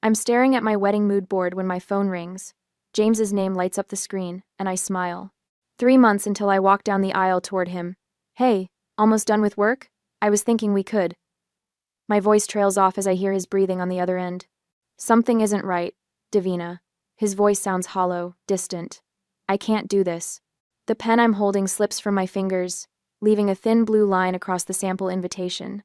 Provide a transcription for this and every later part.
I'm staring at my wedding mood board when my phone rings. James's name lights up the screen, and I smile. 3 months until I walk down the aisle toward him. Hey, almost done with work? I was thinking we could. My voice trails off as I hear his breathing on the other end. Something isn't right, Davina. His voice sounds hollow, distant. I can't do this. The pen I'm holding slips from my fingers, leaving a thin blue line across the sample invitation.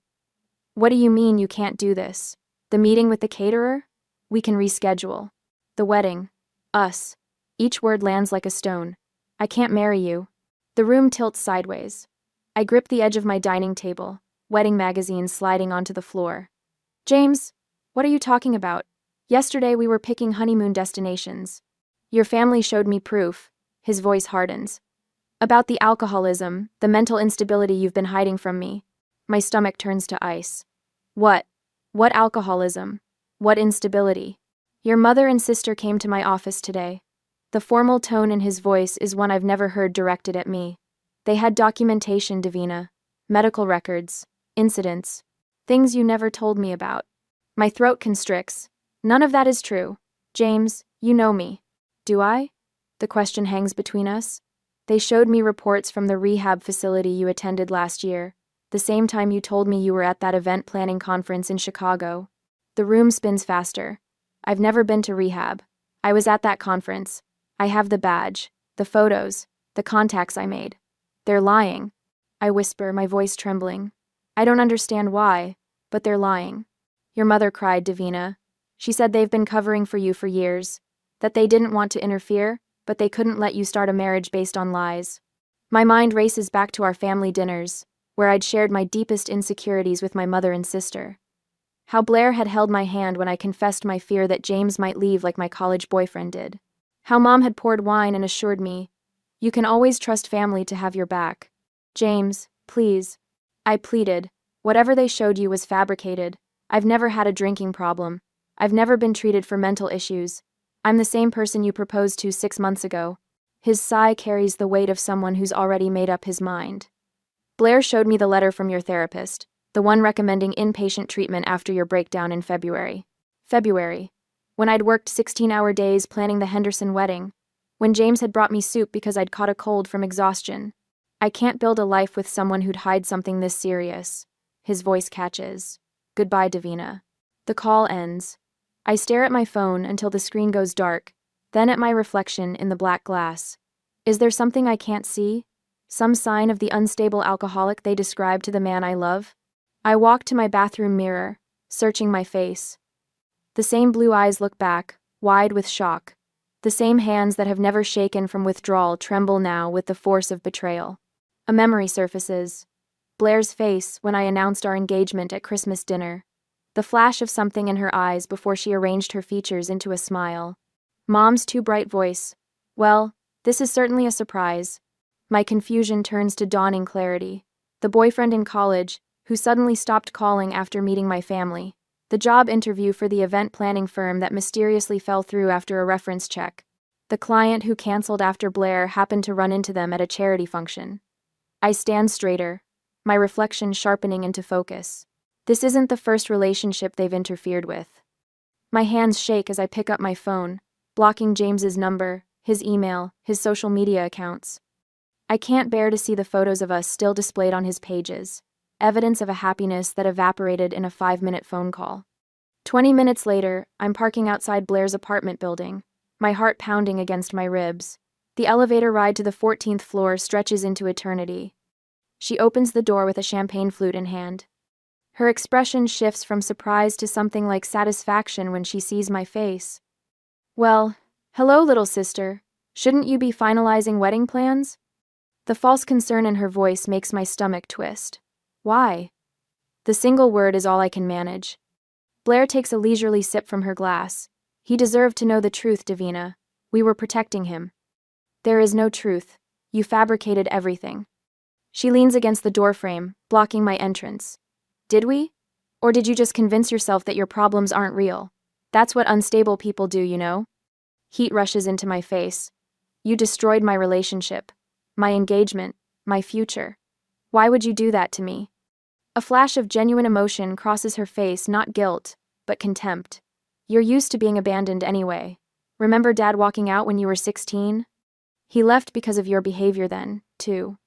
What do you mean you can't do this? The meeting with the caterer? We can reschedule. The wedding. Us. Each word lands like a stone. I can't marry you. The room tilts sideways. I grip the edge of my dining table, wedding magazines sliding onto the floor. James, what are you talking about? Yesterday we were picking honeymoon destinations. Your family showed me proof. His voice hardens. About the alcoholism, the mental instability you've been hiding from me. My stomach turns to ice. What? What alcoholism? What instability? Your mother and sister came to my office today. The formal tone in his voice is one I've never heard directed at me. They had documentation, Davina. Medical records. Incidents. Things you never told me about. My throat constricts. None of that is true. James, you know me. Do I? The question hangs between us. They showed me reports from the rehab facility you attended last year, the same time you told me you were at that event planning conference in Chicago. The room spins faster. I've never been to rehab. I was at that conference. I have the badge, the photos, the contacts I made. They're lying. I whisper, my voice trembling. I don't understand why, but they're lying. Your mother cried, Davina. She said they've been covering for you for years, that they didn't want to interfere, but they couldn't let you start a marriage based on lies. My mind races back to our family dinners, where I'd shared my deepest insecurities with my mother and sister. How Blair had held my hand when I confessed my fear that James might leave like my college boyfriend did. How Mom had poured wine and assured me, you can always trust family to have your back. James, please. I pleaded. Whatever they showed you was fabricated. I've never had a drinking problem. I've never been treated for mental issues. I'm the same person you proposed to 6 months ago. His sigh carries the weight of someone who's already made up his mind. Blair showed me the letter from your therapist, the one recommending inpatient treatment after your breakdown in February. When I'd worked 16-hour days planning the Henderson wedding. When James had brought me soup because I'd caught a cold from exhaustion. I can't build a life with someone who'd hide something this serious. His voice catches. Goodbye, Davina. The call ends. I stare at my phone until the screen goes dark, then at my reflection in the black glass. Is there something I can't see? Some sign of the unstable alcoholic they describe to the man I love? I walk to my bathroom mirror, searching my face. The same blue eyes look back, wide with shock. The same hands that have never shaken from withdrawal tremble now with the force of betrayal. A memory surfaces. Blair's face when I announced our engagement at Christmas dinner. The flash of something in her eyes before she arranged her features into a smile. Mom's too bright voice. Well, this is certainly a surprise. My confusion turns to dawning clarity. The boyfriend in college, who suddenly stopped calling after meeting my family. The job interview for the event planning firm that mysteriously fell through after a reference check. The client who canceled after Blair happened to run into them at a charity function. I stand straighter, my reflection sharpening into focus. This isn't the first relationship they've interfered with. My hands shake as I pick up my phone, blocking James's number, his email, his social media accounts. I can't bear to see the photos of us still displayed on his pages, evidence of a happiness that evaporated in a 5-minute phone call. 20 minutes later, I'm parking outside Blair's apartment building, my heart pounding against my ribs. The elevator ride to the 14th floor stretches into eternity. She opens the door with a champagne flute in hand. Her expression shifts from surprise to something like satisfaction when she sees my face. Well, hello, little sister. Shouldn't you be finalizing wedding plans? The false concern in her voice makes my stomach twist. Why? The single word is all I can manage. Blair takes a leisurely sip from her glass. He deserved to know the truth, Davina. We were protecting him. There is no truth. You fabricated everything. She leans against the doorframe, blocking my entrance. Did we? Or did you just convince yourself that your problems aren't real? That's what unstable people do, you know? Heat rushes into my face. You destroyed my relationship, my engagement, my future. Why would you do that to me? A flash of genuine emotion crosses her face, not guilt, but contempt. You're used to being abandoned anyway. Remember Dad walking out when you were 16? He left because of your behavior then, too.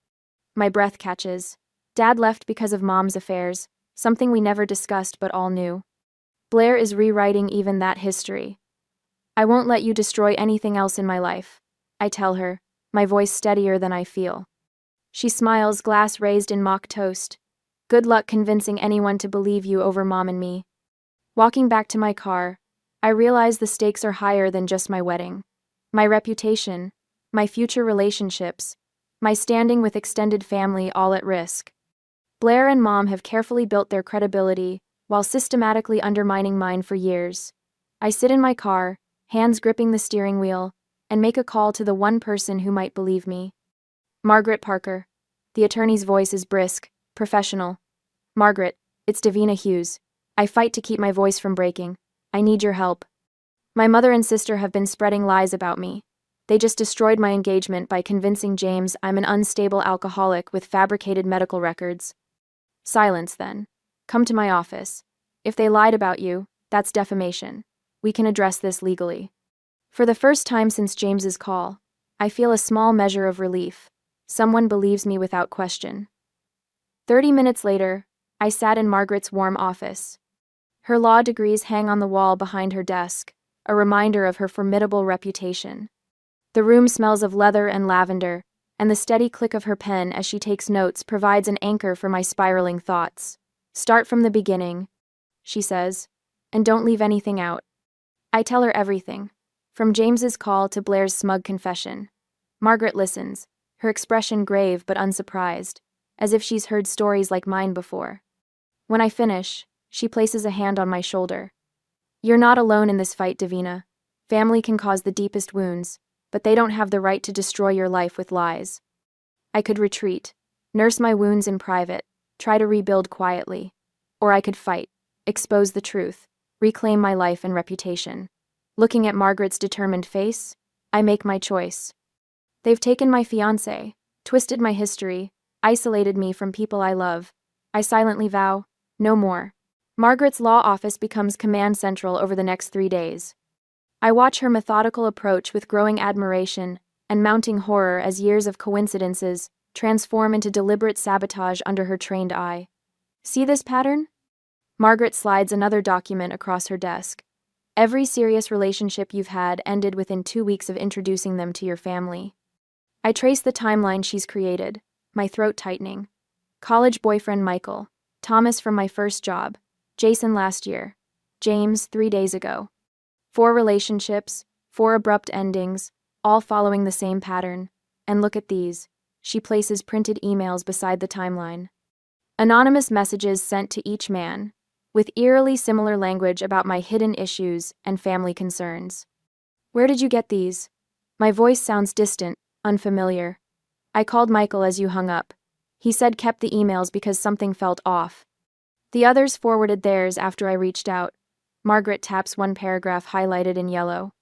My breath catches. Dad left because of Mom's affairs, something we never discussed but all knew. Blair is rewriting even that history. I won't let you destroy anything else in my life, I tell her, my voice steadier than I feel. She smiles, glass raised in mock toast. Good luck convincing anyone to believe you over Mom and me. Walking back to my car, I realize the stakes are higher than just my wedding. My reputation, my future relationships, my standing with extended family all at risk. Blair and Mom have carefully built their credibility while systematically undermining mine for years. I sit in my car, hands gripping the steering wheel, and make a call to the one person who might believe me. Margaret Parker. The attorney's voice is brisk, professional. Margaret, it's Davina Hughes. I fight to keep my voice from breaking. I need your help. My mother and sister have been spreading lies about me. They just destroyed my engagement by convincing James I'm an unstable alcoholic with fabricated medical records. Silence, then. Come to my office. If they lied about you, that's defamation. We can address this legally. For the first time since James's call, I feel a small measure of relief. Someone believes me without question. 30 minutes later, I sat in Margaret's warm office. Her law degrees hang on the wall behind her desk, a reminder of her formidable reputation. The room smells of leather and lavender, and the steady click of her pen as she takes notes provides an anchor for my spiraling thoughts. Start from the beginning, she says, and don't leave anything out. I tell her everything, from James's call to Blair's smug confession. Margaret listens, her expression grave but unsurprised, as if she's heard stories like mine before. When I finish, she places a hand on my shoulder. You're not alone in this fight, Davina. Family can cause the deepest wounds, but they don't have the right to destroy your life with lies. I could retreat, nurse my wounds in private, try to rebuild quietly. Or I could fight, expose the truth, reclaim my life and reputation. Looking at Margaret's determined face, I make my choice. They've taken my fiancé, twisted my history, isolated me from people I love. I silently vow, no more. Margaret's law office becomes command central over the next 3 days. I watch her methodical approach with growing admiration and mounting horror as years of coincidences transform into deliberate sabotage under her trained eye. See this pattern? Margaret slides another document across her desk. Every serious relationship you've had ended within 2 weeks of introducing them to your family. I trace the timeline she's created, my throat tightening. College boyfriend Michael, Thomas from my first job, Jason last year, James 3 days ago. 4 relationships, 4 abrupt endings, all following the same pattern. And look at these. She places printed emails beside the timeline. Anonymous messages sent to each man, with eerily similar language about my hidden issues and family concerns. Where did you get these? My voice sounds distant, unfamiliar. I called Michael as you hung up. He said kept the emails because something felt off. The others forwarded theirs after I reached out. Margaret taps one paragraph highlighted in yellow.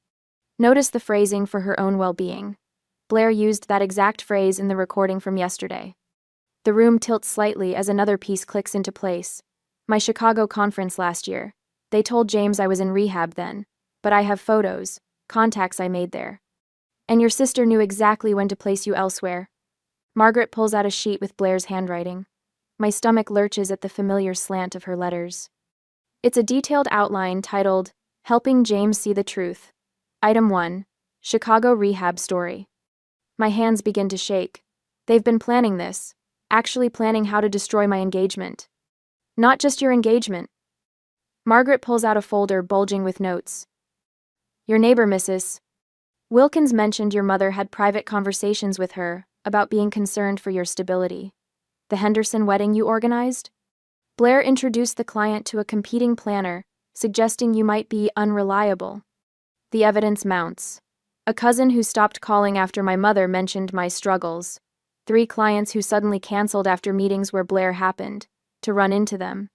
Notice the phrasing for her own well-being. Blair used that exact phrase in the recording from yesterday. The room tilts slightly as another piece clicks into place. My Chicago conference last year. They told James I was in rehab then, but I have photos, contacts I made there. And your sister knew exactly when to place you elsewhere. Margaret pulls out a sheet with Blair's handwriting. My stomach lurches at the familiar slant of her letters. It's a detailed outline titled, Helping James See the Truth. Item 1. Chicago Rehab Story. My hands begin to shake. They've been planning this, actually planning how to destroy my engagement. Not just your engagement. Margaret pulls out a folder bulging with notes. Your neighbor, Mrs. Wilkins mentioned your mother had private conversations with her about being concerned for your stability. The Henderson wedding you organized? Blair introduced the client to a competing planner, suggesting you might be unreliable. The evidence mounts. A cousin who stopped calling after my mother mentioned my struggles. 3 clients who suddenly canceled after meetings where Blair happened to run into them.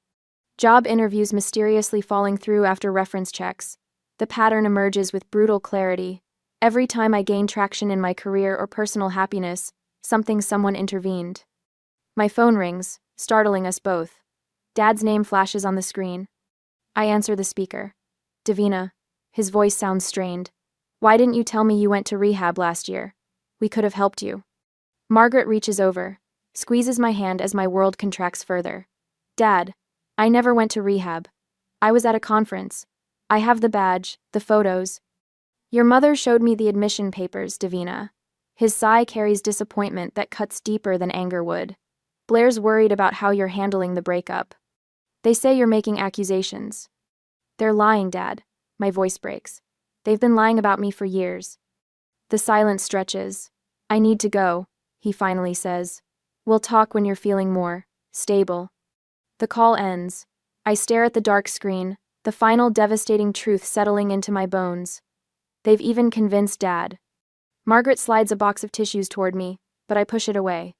Job interviews mysteriously falling through after reference checks. The pattern emerges with brutal clarity. Every time I gain traction in my career or personal happiness, someone intervened. My phone rings, startling us both. Dad's name flashes on the screen. I answer the speaker. Davina, His voice sounds strained. Why didn't you tell me you went to rehab last year? We could have helped you. Margaret reaches over, squeezes my hand as my world contracts further. Dad, I never went to rehab. I was at a conference. I have the badge, the photos. Your mother showed me the admission papers, Davina. His sigh carries disappointment that cuts deeper than anger would. Blair's worried about how you're handling the breakup. They say you're making accusations. They're lying, Dad. My voice breaks. They've been lying about me for years. The silence stretches. I need to go, he finally says. We'll talk when you're feeling more stable. The call ends. I stare at the dark screen, the final devastating truth settling into my bones. They've even convinced Dad. Margaret slides a box of tissues toward me, but I push it away.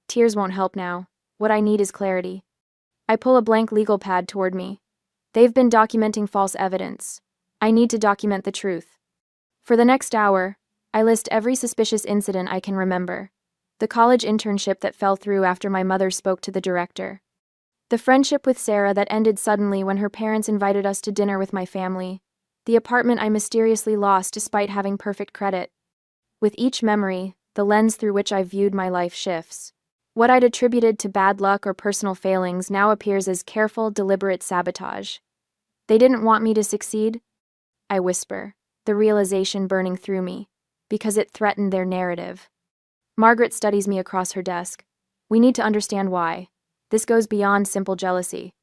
Tears won't help now. What I need is clarity. I pull a blank legal pad toward me. They've been documenting false evidence. I need to document the truth. For the next hour, I list every suspicious incident I can remember. The college internship that fell through after my mother spoke to the director. The friendship with Sarah that ended suddenly when her parents invited us to dinner with my family. The apartment I mysteriously lost despite having perfect credit. With each memory, the lens through which I viewed my life shifts. What I'd attributed to bad luck or personal failings now appears as careful, deliberate sabotage. They didn't want me to succeed? I whisper, the realization burning through me, because it threatened their narrative. Margaret studies me across her desk. We need to understand why. This goes beyond simple jealousy.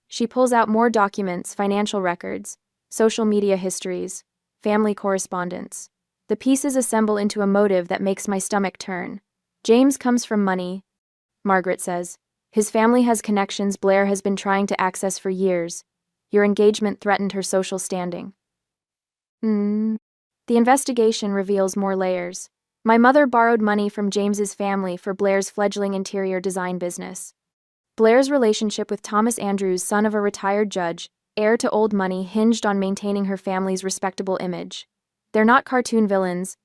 She pulls out more documents, financial records, social media histories, family correspondence. The pieces assemble into a motive that makes my stomach turn. James comes from money, Margaret says. His family has connections Blair has been trying to access for years. Your engagement threatened her social standing. The investigation reveals more layers. My mother borrowed money from James's family for Blair's fledgling interior design business. Blair's relationship with Thomas Andrews, son of a retired judge, heir to old money, hinged on maintaining her family's respectable image. They're not cartoon villains,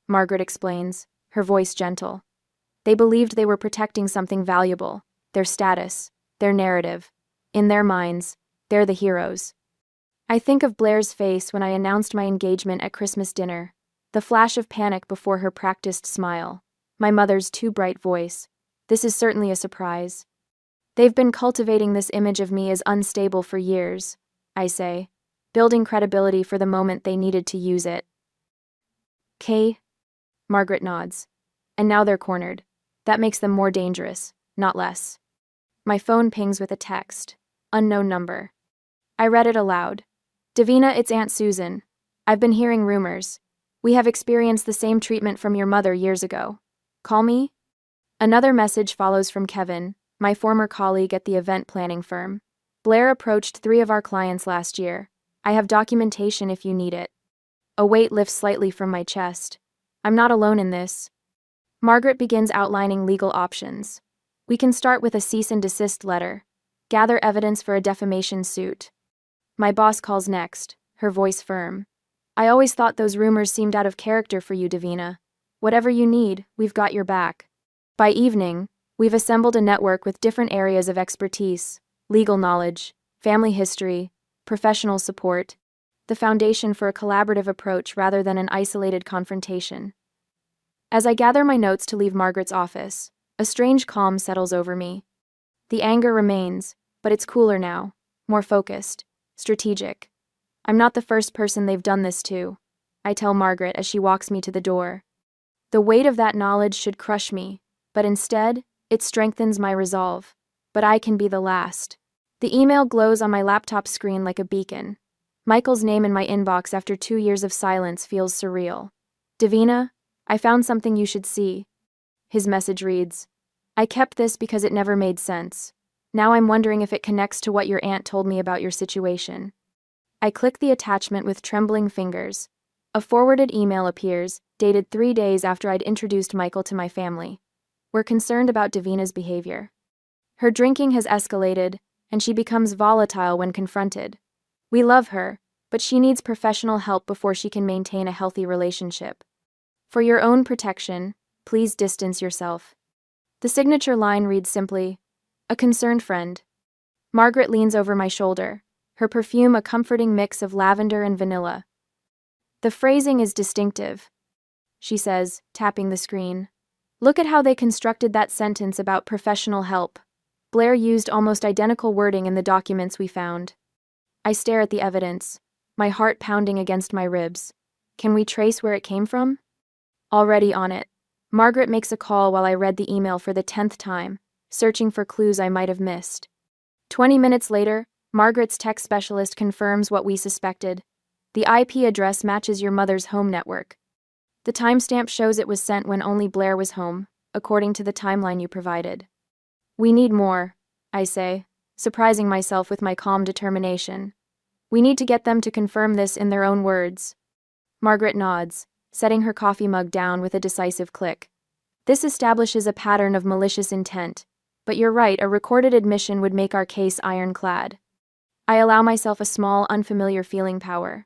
Margaret explains, her voice gentle. They believed they were protecting something valuable, their status, their narrative. In their minds, they're the heroes. I think of Blair's face when I announced my engagement at Christmas dinner, the flash of panic before her practiced smile, my mother's too bright voice. This is certainly a surprise. They've been cultivating this image of me as unstable for years, I say, building credibility for the moment they needed to use it. Kay? Margaret nods. And now they're cornered. That makes them more dangerous, not less. My phone pings with a text. Unknown number. I read it aloud. Davina, it's Aunt Susan. I've been hearing rumors. We have experienced the same treatment from your mother years ago. Call me? Another message follows from Kevin, my former colleague at the event planning firm. Blair approached 3 of our clients last year. I have documentation if you need it. A weight lifts slightly from my chest. I'm not alone in this. Margaret begins outlining legal options. We can start with a cease and desist letter. Gather evidence for a defamation suit. My boss calls next, her voice firm. I always thought those rumors seemed out of character for you, Davina. Whatever you need, we've got your back. By evening, we've assembled a network with different areas of expertise, legal knowledge, family history, professional support, the foundation for a collaborative approach rather than an isolated confrontation. As I gather my notes to leave Margaret's office, a strange calm settles over me. The anger remains, but it's cooler now, more focused, strategic. I'm not the first person they've done this to, I tell Margaret as she walks me to the door. The weight of that knowledge should crush me, but instead, it strengthens my resolve. But I can be the last. The email glows on my laptop screen like a beacon. Michael's name in my inbox after 2 years of silence feels surreal. Davina, I found something you should see. His message reads, I kept this because it never made sense. Now I'm wondering if it connects to what your aunt told me about your situation. I click the attachment with trembling fingers. A forwarded email appears, dated 3 days after I'd introduced Michael to my family. We're concerned about Davina's behavior. Her drinking has escalated, and she becomes volatile when confronted. We love her, but she needs professional help before she can maintain a healthy relationship. For your own protection, please distance yourself. The signature line reads simply, a concerned friend. Margaret leans over my shoulder, her perfume a comforting mix of lavender and vanilla. The phrasing is distinctive, she says, tapping the screen. Look at how they constructed that sentence about professional help. Blair used almost identical wording in the documents we found. I stare at the evidence, my heart pounding against my ribs. Can we trace where it came from? Already on it. Margaret makes a call while I read the email for the 10th time, searching for clues I might have missed. 20 minutes later, Margaret's tech specialist confirms what we suspected. The IP address matches your mother's home network. The timestamp shows it was sent when only Blair was home, according to the timeline you provided. We need more, I say, surprising myself with my calm determination. We need to get them to confirm this in their own words. Margaret nods, setting her coffee mug down with a decisive click. This establishes a pattern of malicious intent, but you're right, a recorded admission would make our case ironclad. I allow myself a small, unfamiliar feeling power.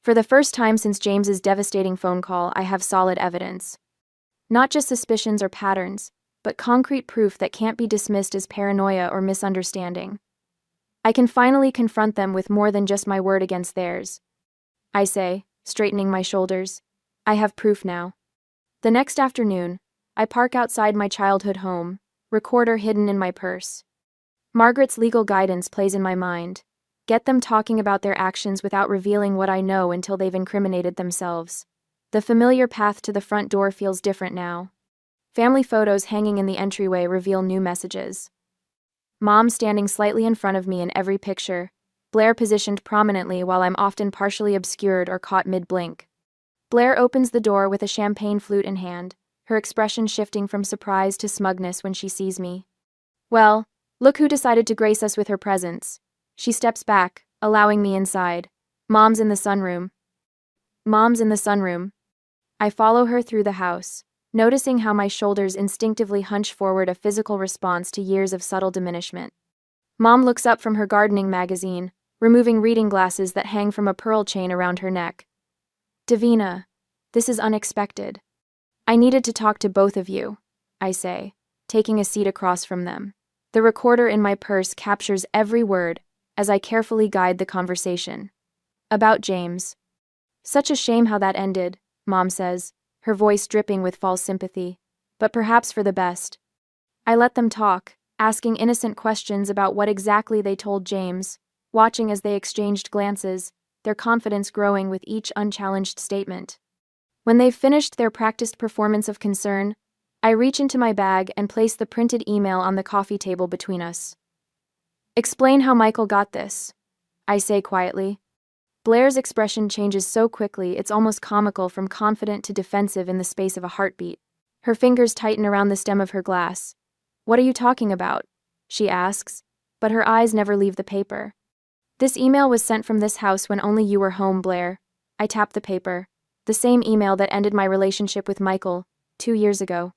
For the first time since James's devastating phone call, I have solid evidence. Not just suspicions or patterns, but concrete proof that can't be dismissed as paranoia or misunderstanding. I can finally confront them with more than just my word against theirs. I say, straightening my shoulders. I have proof now. The next afternoon, I park outside my childhood home, recorder hidden in my purse. Margaret's legal guidance plays in my mind. Get them talking about their actions without revealing what I know until they've incriminated themselves. The familiar path to the front door feels different now. Family photos hanging in the entryway reveal new messages. Mom standing slightly in front of me in every picture, Blair positioned prominently while I'm often partially obscured or caught mid-blink. Blair opens the door with a champagne flute in hand, her expression shifting from surprise to smugness when she sees me. Well, look who decided to grace us with her presence. She steps back, allowing me inside. Mom's in the sunroom. Mom's in the sunroom. I follow her through the house, noticing how my shoulders instinctively hunch forward, a physical response to years of subtle diminishment. Mom looks up from her gardening magazine, removing reading glasses that hang from a pearl chain around her neck. Davina, this is unexpected. I needed to talk to both of you, I say, taking a seat across from them. The recorder in my purse captures every word as I carefully guide the conversation. About James. Such a shame how that ended, Mom says, her voice dripping with false sympathy, but perhaps for the best. I let them talk, asking innocent questions about what exactly they told James, watching as they exchanged glances, their confidence growing with each unchallenged statement. When they've finished their practiced performance of concern, I reach into my bag and place the printed email on the coffee table between us. Explain how Michael got this, I say quietly. Blair's expression changes so quickly it's almost comical, from confident to defensive in the space of a heartbeat. Her fingers tighten around the stem of her glass. What are you talking about? She asks, but her eyes never leave the paper. This email was sent from this house when only you were home, Blair. I tap the paper. The same email that ended my relationship with Michael 2 years ago.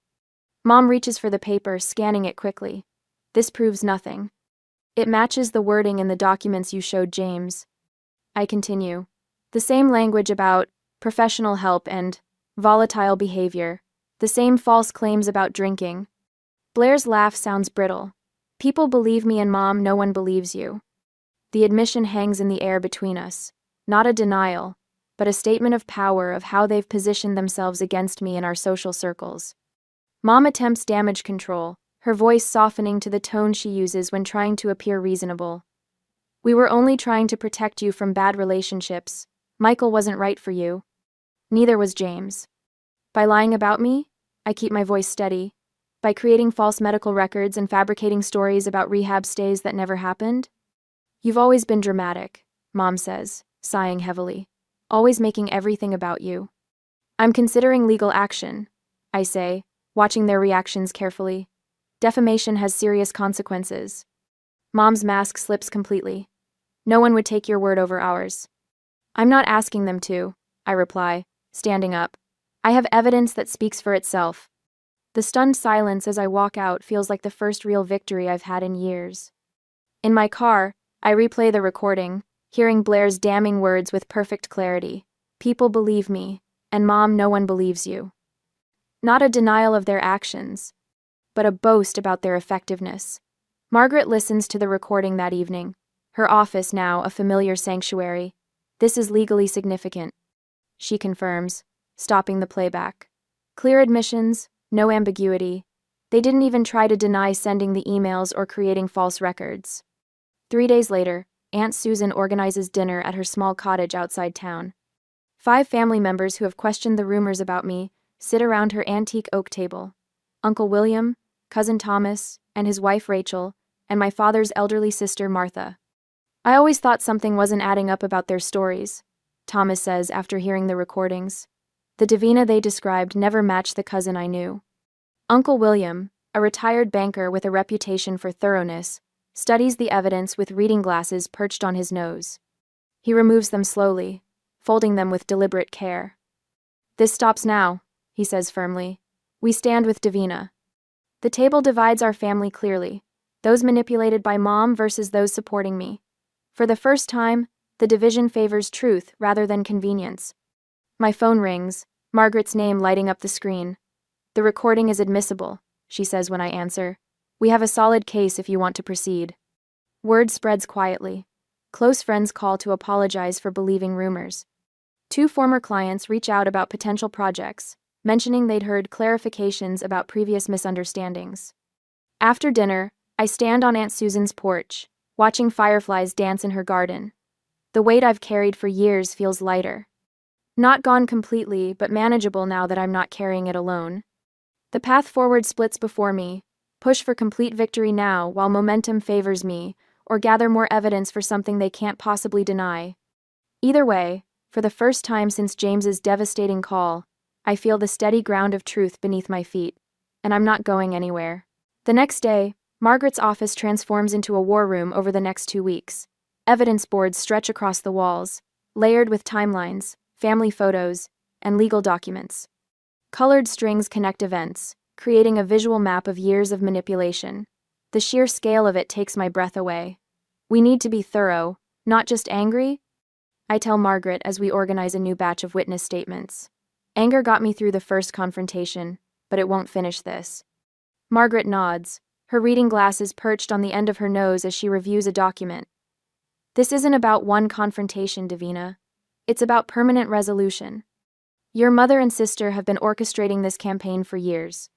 Mom reaches for the paper, scanning it quickly. This proves nothing. It matches the wording in the documents you showed James. I continue. The same language about professional help and volatile behavior. The same false claims about drinking. Blair's laugh sounds brittle. People believe me, and Mom, no one believes you. The admission hangs in the air between us. Not a denial, but a statement of power of how they've positioned themselves against me in our social circles. Mom attempts damage control, her voice softening to the tone she uses when trying to appear reasonable. We were only trying to protect you from bad relationships. Michael wasn't right for you. Neither was James. By lying about me, I keep my voice steady. By creating false medical records and fabricating stories about rehab stays that never happened. You've always been dramatic, Mom says, sighing heavily. Always making everything about you. I'm considering legal action, I say, watching their reactions carefully. Defamation has serious consequences. Mom's mask slips completely. No one would take your word over ours. I'm not asking them to, I reply, standing up. I have evidence that speaks for itself. The stunned silence as I walk out feels like the first real victory I've had in years. In my car, I replay the recording, hearing Blair's damning words with perfect clarity. People believe me, and Mom, no one believes you. Not a denial of their actions, but a boast about their effectiveness. Margaret listens to the recording that evening, her office now a familiar sanctuary. This is legally significant. she confirms, stopping the playback. Clear admissions, no ambiguity. They didn't even try to deny sending the emails or creating false records. 3 days later, Aunt Susan organizes dinner at her small cottage outside town. 5 family members who have questioned the rumors about me sit around her antique oak table. Uncle William, Cousin Thomas, and his wife Rachel, and my father's elderly sister Martha. I always thought something wasn't adding up about their stories, Thomas says after hearing the recordings. The Davina they described never matched the cousin I knew. Uncle William, a retired banker with a reputation for thoroughness, studies the evidence with reading glasses perched on his nose. He removes them slowly, folding them with deliberate care. "This stops now," he says firmly. "We stand with Davina." The table divides our family clearly, those manipulated by Mom versus those supporting me. For the first time, the division favors truth rather than convenience. My phone rings, Margaret's name lighting up the screen. "The recording is admissible," she says when I answer. "We have a solid case if you want to proceed." Word spreads quietly. Close friends call to apologize for believing rumors. 2 former clients reach out about potential projects, mentioning they'd heard clarifications about previous misunderstandings. After dinner, I stand on Aunt Susan's porch, watching fireflies dance in her garden. The weight I've carried for years feels lighter. Not gone completely, but manageable now that I'm not carrying it alone. The path forward splits before me: push for complete victory now while momentum favors me, or gather more evidence for something they can't possibly deny. Either way, for the first time since James's devastating call, I feel the steady ground of truth beneath my feet, and I'm not going anywhere. The next day, Margaret's office transforms into a war room over the next 2 weeks. Evidence boards stretch across the walls, layered with timelines, family photos, and legal documents. Colored strings connect events, creating a visual map of years of manipulation. The sheer scale of it takes my breath away. "We need to be thorough, not just angry," I tell Margaret as we organize a new batch of witness statements. "Anger got me through the first confrontation, but it won't finish this." Margaret nods, her reading glasses perched on the end of her nose as she reviews a document. "This isn't about one confrontation, Davina. It's about permanent resolution. Your mother and sister have been orchestrating this campaign for years."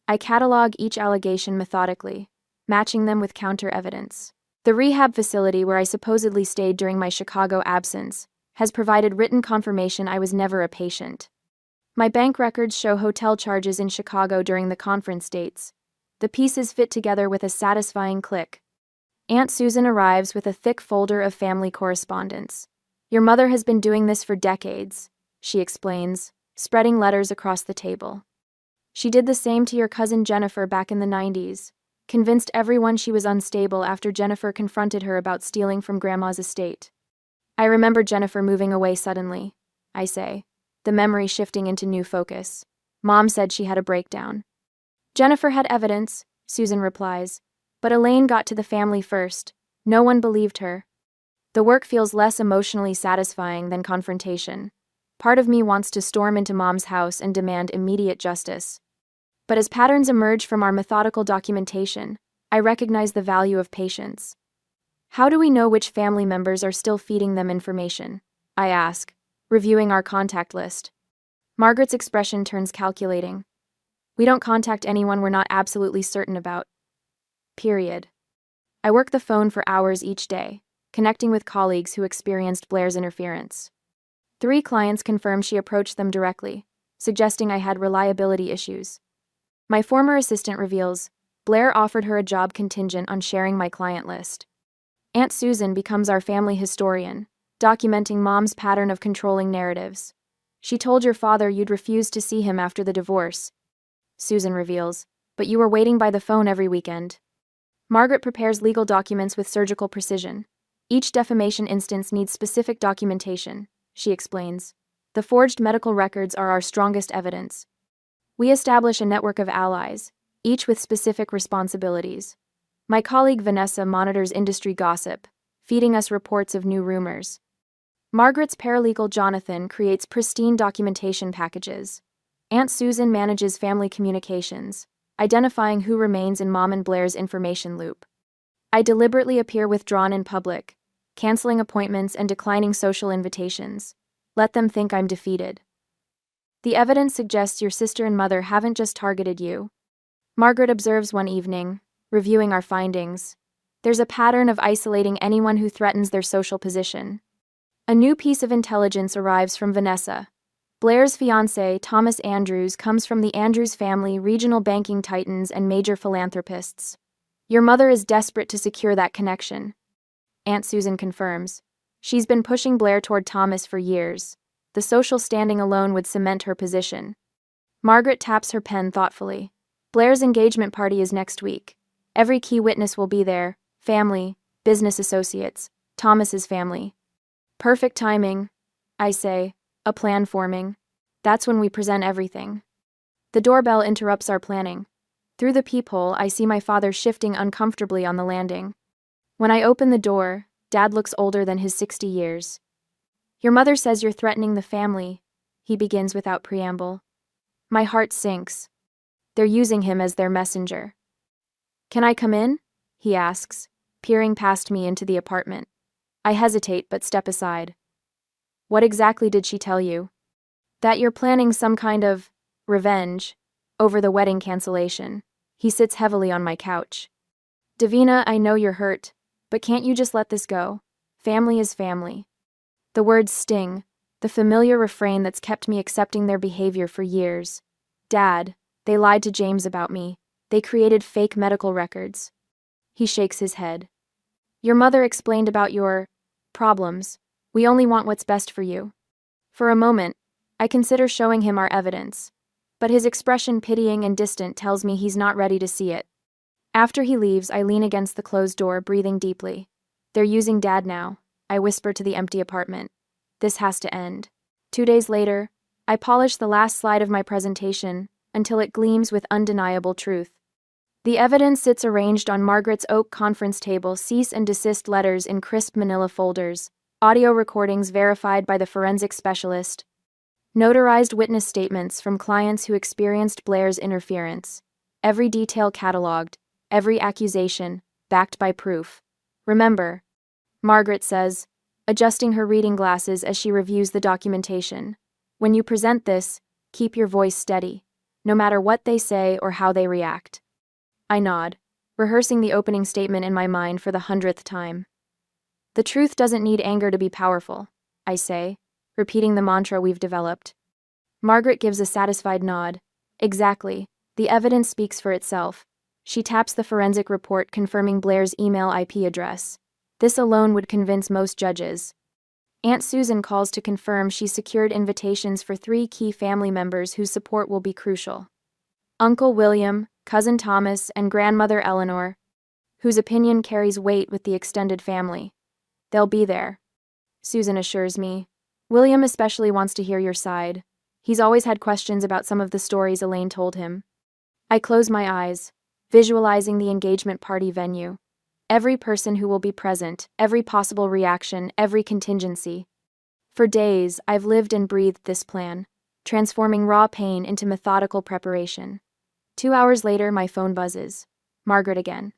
I catalog each allegation methodically, matching them with counter-evidence. The rehab facility where I supposedly stayed during my Chicago absence has provided written confirmation I was never a patient. My bank records show hotel charges in Chicago during the conference dates. The pieces fit together with a satisfying click. Aunt Susan arrives with a thick folder of family correspondence. "Your mother has been doing this for decades," she explains, spreading letters across the table. "She did the same to your cousin Jennifer back in the 90s, convinced everyone she was unstable after Jennifer confronted her about stealing from Grandma's estate." I remember Jennifer moving away suddenly, I say, the memory shifting into new focus. "Mom said she had a breakdown." "Jennifer had evidence," Susan replies, "but Elaine got to the family first. No one believed her." The work feels less emotionally satisfying than confrontation. Part of me wants to storm into Mom's house and demand immediate justice. But as patterns emerge from our methodical documentation, I recognize the value of patience. "How do we know which family members are still feeding them information?" I ask, reviewing our contact list. Margaret's expression turns calculating. "We don't contact anyone we're not absolutely certain about. Period." I work the phone for hours each day, connecting with colleagues who experienced Blair's interference. 3 clients confirm she approached them directly, suggesting I had reliability issues. My former assistant reveals Blair offered her a job contingent on sharing my client list. Aunt Susan becomes our family historian, documenting Mom's pattern of controlling narratives. "She told your father you'd refuse to see him after the divorce," Susan reveals, "but you were waiting by the phone every weekend." Margaret prepares legal documents with surgical precision. Each defamation instance needs specific documentation, she explains. "The forged medical records are our strongest evidence." We establish a network of allies, each with specific responsibilities. My colleague Vanessa monitors industry gossip, feeding us reports of new rumors. Margaret's paralegal Jonathan creates pristine documentation packages. Aunt Susan manages family communications, identifying who remains in Mom and Blair's information loop. I deliberately appear withdrawn in public, canceling appointments and declining social invitations. Let them think I'm defeated. The evidence suggests your sister and mother haven't just targeted you. Margaret observes one evening, reviewing our findings. There's a pattern of isolating anyone who threatens their social position. A new piece of intelligence arrives from Vanessa. Blair's fiancé, Thomas Andrews, comes from the Andrews family, regional banking titans and major philanthropists. Your mother is desperate to secure that connection. Aunt Susan confirms. She's been pushing Blair toward Thomas for years. The social standing alone would cement her position. Margaret taps her pen thoughtfully. Blair's engagement party is next week. Every key witness will be there: family, business associates, Thomas's family. Perfect timing, I say, a plan forming. That's when we present everything. The doorbell interrupts our planning. Through the peephole, I see my father shifting uncomfortably on the landing. When I open the door, Dad looks older than his 60 years. Your mother says you're threatening the family, he begins without preamble. My heart sinks. They're using him as their messenger. Can I come in? He asks, peering past me into the apartment. I hesitate but step aside. What exactly did she tell you? That you're planning some kind of revenge over the wedding cancellation. He sits heavily on my couch. Davina, I know you're hurt, but can't you just let this go? Family is family. The words sting, the familiar refrain that's kept me accepting their behavior for years. Dad, they lied to James about me. They created fake medical records. He shakes his head. Your mother explained about your problems. We only want what's best for you. For a moment, I consider showing him our evidence, but his expression, pitying and distant, tells me he's not ready to see it. After he leaves, I lean against the closed door, breathing deeply. They're using Dad now, I whisper to the empty apartment. This has to end. 2 days later, I polish the last slide of my presentation until it gleams with undeniable truth. The evidence sits arranged on Margaret's oak conference table, cease and desist letters in crisp manila folders, audio recordings verified by the forensic specialist, notarized witness statements from clients who experienced Blair's interference, every detail cataloged, every accusation backed by proof. Remember, Margaret says, adjusting her reading glasses as she reviews the documentation, when you present this, keep your voice steady, no matter what they say or how they react. I nod, rehearsing the opening statement in my mind for the 100th time. The truth doesn't need anger to be powerful, I say, repeating the mantra we've developed. Margaret gives a satisfied nod. Exactly, the evidence speaks for itself. She taps the forensic report confirming Blair's email IP address. This alone would convince most judges. Aunt Susan calls to confirm she's secured invitations for 3 key family members whose support will be crucial. Uncle William, Cousin Thomas, and Grandmother Eleanor, whose opinion carries weight with the extended family. They'll be there, Susan assures me. William especially wants to hear your side. He's always had questions about some of the stories Elaine told him. I close my eyes, visualizing the engagement party venue. Every person who will be present, every possible reaction, every contingency. For days, I've lived and breathed this plan, transforming raw pain into methodical preparation. 2 hours later, my phone buzzes. Margaret again.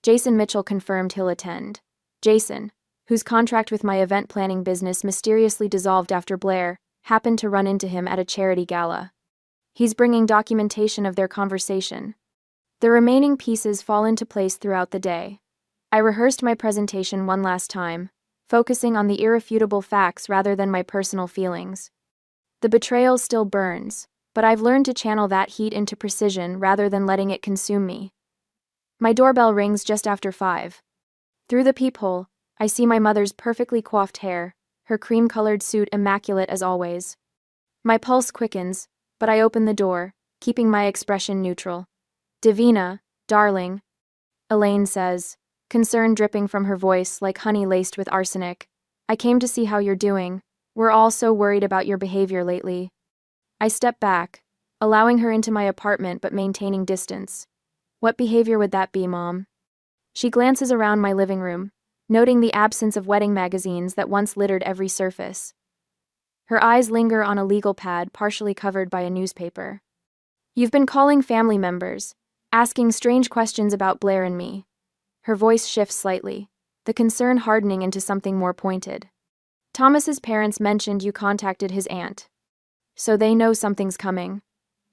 Jason Mitchell confirmed he'll attend. Jason, whose contract with my event planning business mysteriously dissolved after Blair, happened to run into him at a charity gala. He's bringing documentation of their conversation. The remaining pieces fall into place throughout the day. I rehearsed my presentation one last time, focusing on the irrefutable facts rather than my personal feelings. The betrayal still burns, but I've learned to channel that heat into precision rather than letting it consume me. My doorbell rings just after 5. Through the peephole, I see my mother's perfectly coiffed hair, her cream-colored suit immaculate as always. My pulse quickens, but I open the door, keeping my expression neutral. Davina, darling, Elaine says, concern dripping from her voice like honey laced with arsenic. I came to see how you're doing. We're all so worried about your behavior lately. I step back, allowing her into my apartment but maintaining distance. What behavior would that be, Mom? She glances around my living room, noting the absence of wedding magazines that once littered every surface. Her eyes linger on a legal pad partially covered by a newspaper. You've been calling family members, asking strange questions about Blair and me. Her voice shifts slightly, the concern hardening into something more pointed. Thomas's parents mentioned you contacted his aunt. So they know something's coming.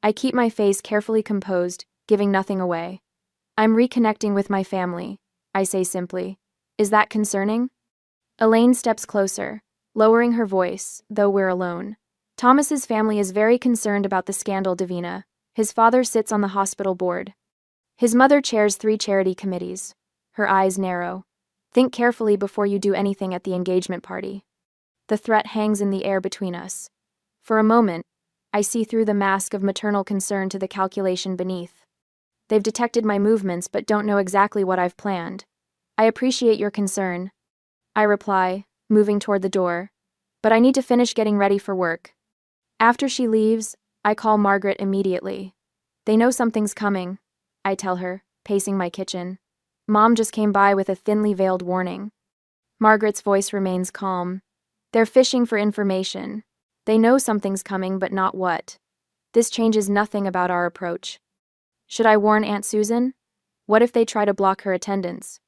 I keep my face carefully composed, giving nothing away. I'm reconnecting with my family, I say simply. Is that concerning? Elaine steps closer, lowering her voice, though we're alone. Thomas's family is very concerned about the scandal, Davina. His father sits on the hospital board. His mother chairs 3 charity committees. Her eyes narrow. Think carefully before you do anything at the engagement party. The threat hangs in the air between us. For a moment, I see through the mask of maternal concern to the calculation beneath. They've detected my movements but don't know exactly what I've planned. I appreciate your concern, I reply, moving toward the door, but I need to finish getting ready for work. After she leaves, I call Margaret immediately. They know something's coming, I tell her, pacing my kitchen. Mom just came by with a thinly veiled warning. Margaret's voice remains calm. They're fishing for information. They know something's coming, but not what. This changes nothing about our approach. Should I warn Aunt Susan? What if they try to block her attendance?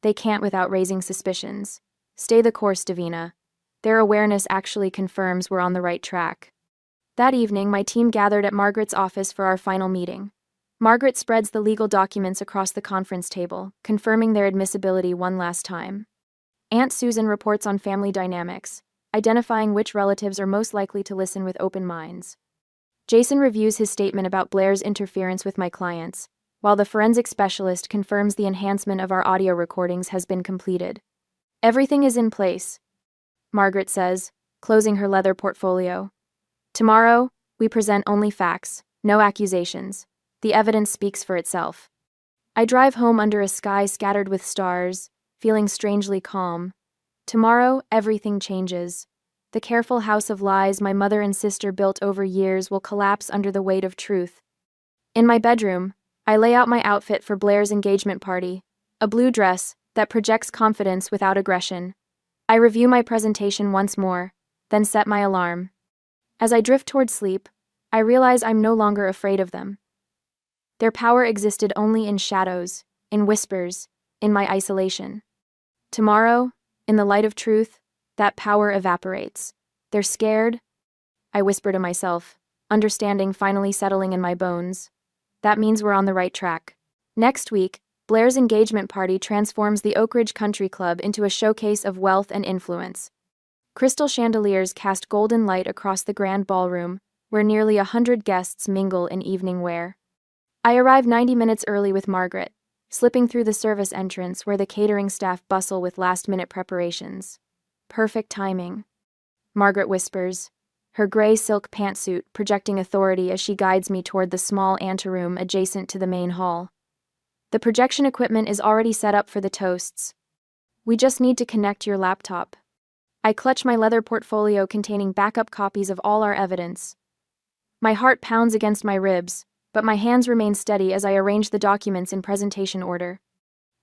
They can't without raising suspicions. Stay the course, Davina. Their awareness actually confirms we're on the right track. That evening, my team gathered at Margaret's office for our final meeting. Margaret spreads the legal documents across the conference table, confirming their admissibility one last time. Aunt Susan reports on family dynamics, identifying which relatives are most likely to listen with open minds. Jason reviews his statement about Blair's interference with my clients, while the forensic specialist confirms the enhancement of our audio recordings has been completed. Everything is in place, Margaret says, closing her leather portfolio. Tomorrow, we present only facts, no accusations. The evidence speaks for itself. I drive home under a sky scattered with stars, feeling strangely calm. Tomorrow, everything changes. The careful house of lies my mother and sister built over years will collapse under the weight of truth. In my bedroom, I lay out my outfit for Blair's engagement party, a blue dress that projects confidence without aggression. I review my presentation once more, then set my alarm. As I drift toward sleep, I realize I'm no longer afraid of them. Their power existed only in shadows, in whispers, in my isolation. Tomorrow, in the light of truth, that power evaporates. They're scared, I whisper to myself, understanding finally settling in my bones. That means we're on the right track. Next week, Blair's engagement party transforms the Oak Ridge Country Club into a showcase of wealth and influence. Crystal chandeliers cast golden light across the grand ballroom, where nearly 100 guests mingle in evening wear. I arrive 90 minutes early with Margaret, slipping through the service entrance where the catering staff bustle with last-minute preparations. Perfect timing, Margaret whispers, her gray silk pantsuit projecting authority as she guides me toward the small anteroom adjacent to the main hall. The projection equipment is already set up for the toasts. We just need to connect your laptop. I clutch my leather portfolio containing backup copies of all our evidence. My heart pounds against my ribs, but my hands remain steady as I arrange the documents in presentation order.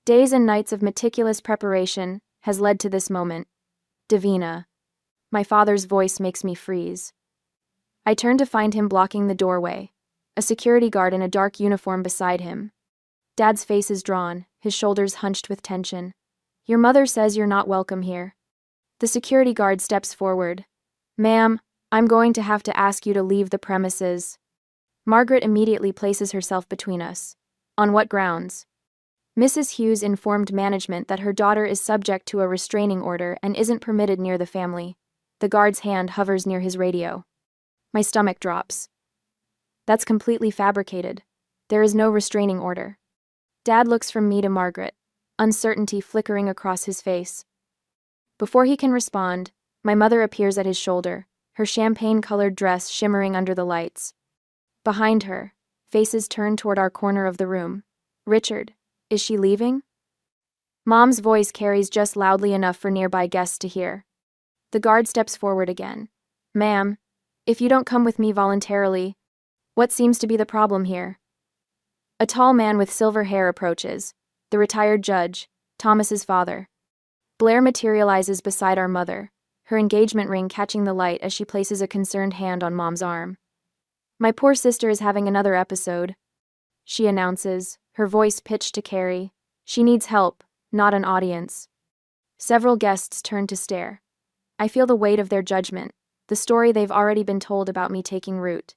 Days and nights of meticulous preparation has led to this moment. Davina. My father's voice makes me freeze. I turn to find him blocking the doorway, a security guard in a dark uniform beside him. Dad's face is drawn, his shoulders hunched with tension. Your mother says you're not welcome here. The security guard steps forward. Ma'am, I'm going to have to ask you to leave the premises. Margaret immediately places herself between us. On what grounds? Mrs. Hughes informed management that her daughter is subject to a restraining order and isn't permitted near the family. The guard's hand hovers near his radio. My stomach drops. That's completely fabricated. There is no restraining order. Dad looks from me to Margaret, uncertainty flickering across his face. Before he can respond, my mother appears at his shoulder, her champagne-colored dress shimmering under the lights. Behind her, faces turn toward our corner of the room. Richard, is she leaving? Mom's voice carries just loudly enough for nearby guests to hear. The guard steps forward again. Ma'am, if you don't come with me voluntarily, what seems to be the problem here? A tall man with silver hair approaches, the retired judge, Thomas's father. Blair materializes beside our mother, her engagement ring catching the light as she places a concerned hand on Mom's arm. My poor sister is having another episode, she announces, her voice pitched to Carrie. She needs help, not an audience. Several guests turn to stare. I feel the weight of their judgment, the story they've already been told about me taking root.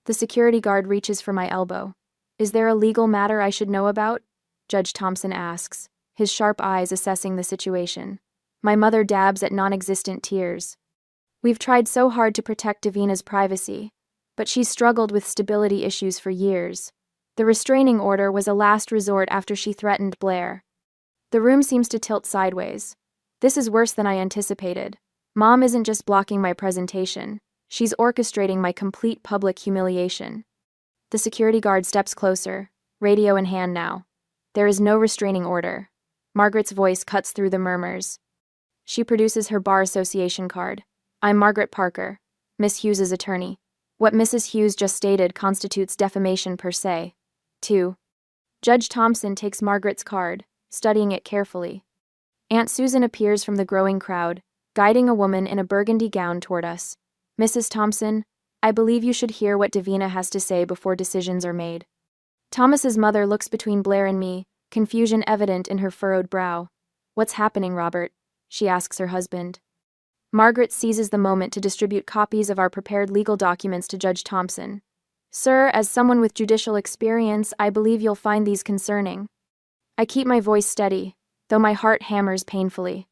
The security guard reaches for my elbow. Is there a legal matter I should know about? Judge Thompson asks, his sharp eyes assessing the situation. My mother dabs at non-existent tears. We've tried so hard to protect Davina's privacy, but she's struggled with stability issues for years. The restraining order was a last resort after she threatened Blair. The room seems to tilt sideways. This is worse than I anticipated. Mom isn't just blocking my presentation. She's orchestrating my complete public humiliation. The security guard steps closer, radio in hand now. There is no restraining order. Margaret's voice cuts through the murmurs. She produces her bar association card. I'm Margaret Parker, Miss Hughes's attorney. What Mrs. Hughes just stated constitutes defamation per se. 2. Judge Thompson takes Margaret's card, studying it carefully. Aunt Susan appears from the growing crowd, guiding a woman in a burgundy gown toward us. Mrs. Thompson, I believe you should hear what Davina has to say before decisions are made. Thomas's mother looks between Blair and me, confusion evident in her furrowed brow. What's happening, Robert? She asks her husband. Margaret seizes the moment to distribute copies of our prepared legal documents to Judge Thompson. Sir, as someone with judicial experience, I believe you'll find these concerning. I keep my voice steady, though my heart hammers painfully.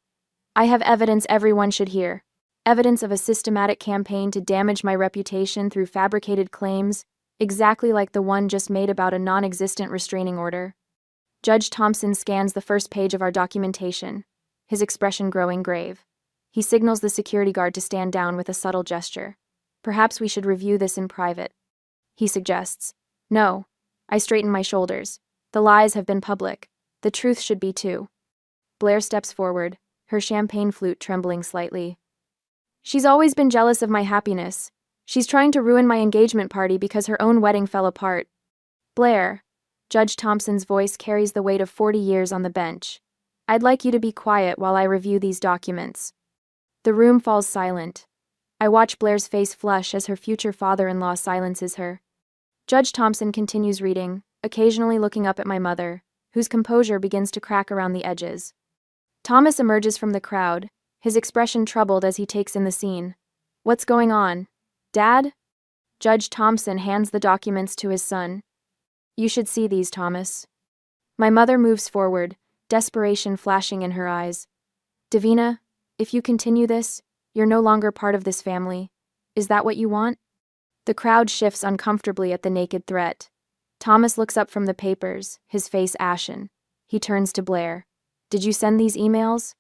I have evidence everyone should hear. Evidence of a systematic campaign to damage my reputation through fabricated claims, exactly like the one just made about a non-existent restraining order. Judge Thompson scans the first page of our documentation, his expression growing grave. He signals the security guard to stand down with a subtle gesture. Perhaps we should review this in private. He suggests. No. I straighten my shoulders. The lies have been public. The truth should be too. Blair steps forward, her champagne flute trembling slightly. She's always been jealous of my happiness. She's trying to ruin my engagement party because her own wedding fell apart. Blair. Judge Thompson's voice carries the weight of 40 years on the bench. I'd like you to be quiet while I review these documents. The room falls silent. I watch Blair's face flush as her future father-in-law silences her. Judge Thompson continues reading, occasionally looking up at my mother, whose composure begins to crack around the edges. Thomas emerges from the crowd, his expression troubled as he takes in the scene. What's going on? Dad? Judge Thompson hands the documents to his son. You should see these, Thomas. My mother moves forward, desperation flashing in her eyes. Davina, if you continue this, you're no longer part of this family. Is that what you want? The crowd shifts uncomfortably at the naked threat. Thomas looks up from the papers, his face ashen. He turns to Blair. Did you send these emails?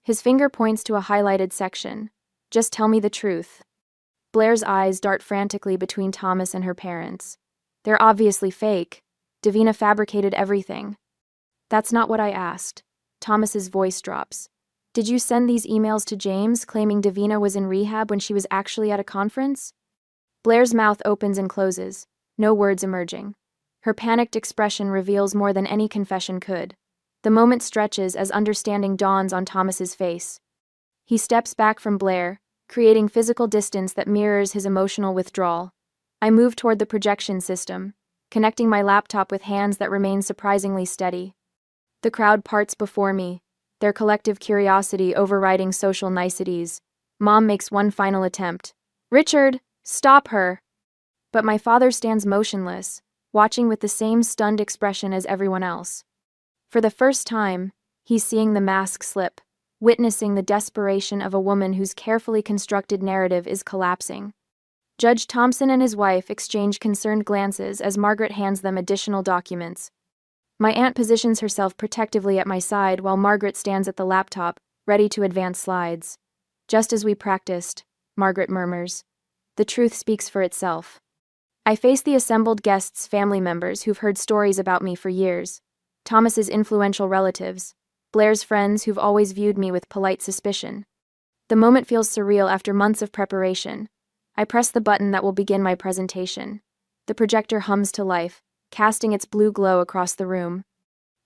His finger points to a highlighted section. Just tell me the truth. Blair's eyes dart frantically between Thomas and her parents. They're obviously fake. Davina fabricated everything. That's not what I asked. Thomas's voice drops. Did you send these emails to James claiming Davina was in rehab when she was actually at a conference? Blair's mouth opens and closes, no words emerging. Her panicked expression reveals more than any confession could. The moment stretches as understanding dawns on Thomas's face. He steps back from Blair, creating physical distance that mirrors his emotional withdrawal. I move toward the projection system, connecting my laptop with hands that remain surprisingly steady. The crowd parts before me, their collective curiosity overriding social niceties. Mom makes one final attempt. Richard, stop her! But my father stands motionless, watching with the same stunned expression as everyone else. For the first time, he's seeing the mask slip, witnessing the desperation of a woman whose carefully constructed narrative is collapsing. Judge Thompson and his wife exchange concerned glances as Margaret hands them additional documents. My aunt positions herself protectively at my side while Margaret stands at the laptop, ready to advance slides. Just as we practiced, Margaret murmurs. The truth speaks for itself. I face the assembled guests' family members who've heard stories about me for years. Thomas's influential relatives, Blair's friends who've always viewed me with polite suspicion. The moment feels surreal after months of preparation. I press the button that will begin my presentation. The projector hums to life, casting its blue glow across the room.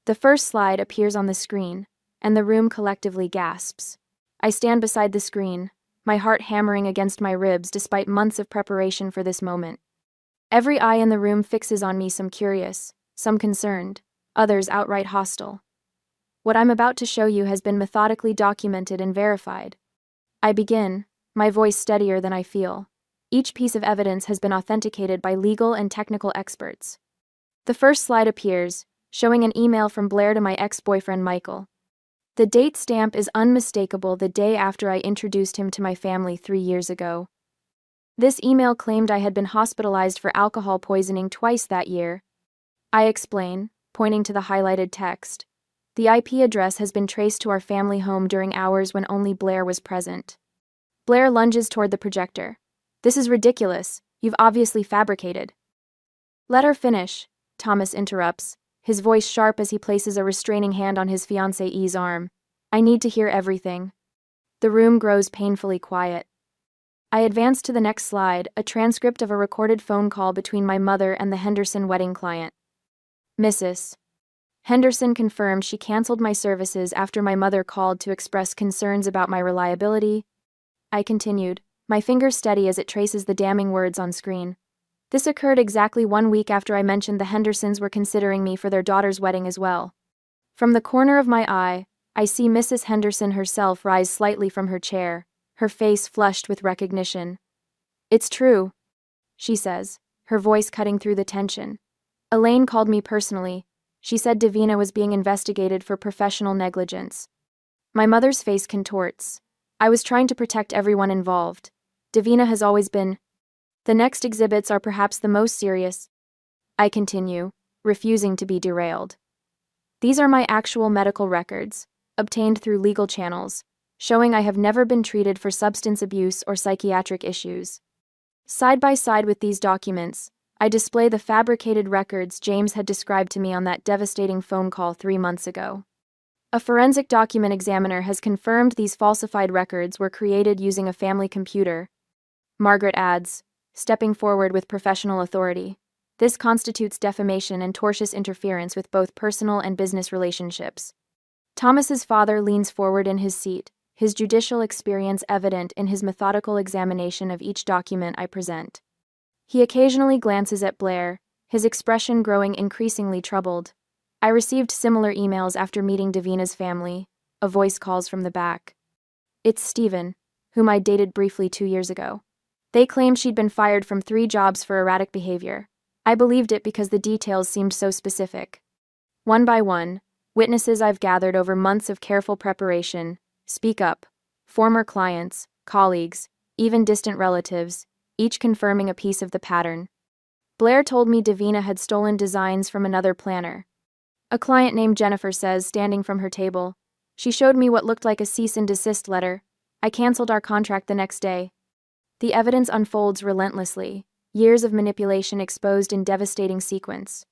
The first slide appears on the screen, and the room collectively gasps. I stand beside the screen, my heart hammering against my ribs despite months of preparation for this moment. Every eye in the room fixes on me, some curious, some concerned, others outright hostile. What I'm about to show you has been methodically documented and verified. I begin, my voice steadier than I feel. Each piece of evidence has been authenticated by legal and technical experts. The first slide appears, showing an email from Blair to my ex-boyfriend Michael. The date stamp is unmistakable, the day after I introduced him to my family 3 years ago. This email claimed I had been hospitalized for alcohol poisoning twice that year. I explain, pointing to the highlighted text. The IP address has been traced to our family home during hours when only Blair was present. Blair lunges toward the projector. This is ridiculous. You've obviously fabricated. Let her finish, Thomas interrupts, his voice sharp as he places a restraining hand on his fiancée's arm. I need to hear everything. The room grows painfully quiet. I advance to the next slide, a transcript of a recorded phone call between my mother and the Henderson wedding client. Mrs. Henderson confirmed she canceled my services after my mother called to express concerns about my reliability. I continued, my finger steady as it traces the damning words on screen. This occurred exactly 1 week after I mentioned the Hendersons were considering me for their daughter's wedding as well. From the corner of my eye, I see Mrs. Henderson herself rise slightly from her chair, her face flushed with recognition. It's true, she says, her voice cutting through the tension. Elaine called me personally. She said Davina was being investigated for professional negligence. My mother's face contorts. I was trying to protect everyone involved. Davina has always been. The next exhibits are perhaps the most serious. I continue, refusing to be derailed. These are my actual medical records, obtained through legal channels, showing I have never been treated for substance abuse or psychiatric issues. Side by side with these documents, I display the fabricated records James had described to me on that devastating phone call 3 months ago. A forensic document examiner has confirmed these falsified records were created using a family computer. Margaret adds, stepping forward with professional authority. This constitutes defamation and tortious interference with both personal and business relationships. Thomas's father leans forward in his seat, his judicial experience evident in his methodical examination of each document I present. He occasionally glances at Blair, his expression growing increasingly troubled. I received similar emails after meeting Davina's family. A voice calls from the back. It's Stephen, whom I dated briefly 2 years ago. They claimed she'd been fired from 3 jobs for erratic behavior. I believed it because the details seemed so specific. One by one, witnesses I've gathered over months of careful preparation speak up. Former clients, colleagues, even distant relatives, each confirming a piece of the pattern. Blair told me Davina had stolen designs from another planner. A client named Jennifer says, standing from her table, she showed me what looked like a cease and desist letter. I canceled our contract the next day. The evidence unfolds relentlessly, years of manipulation exposed in devastating sequence.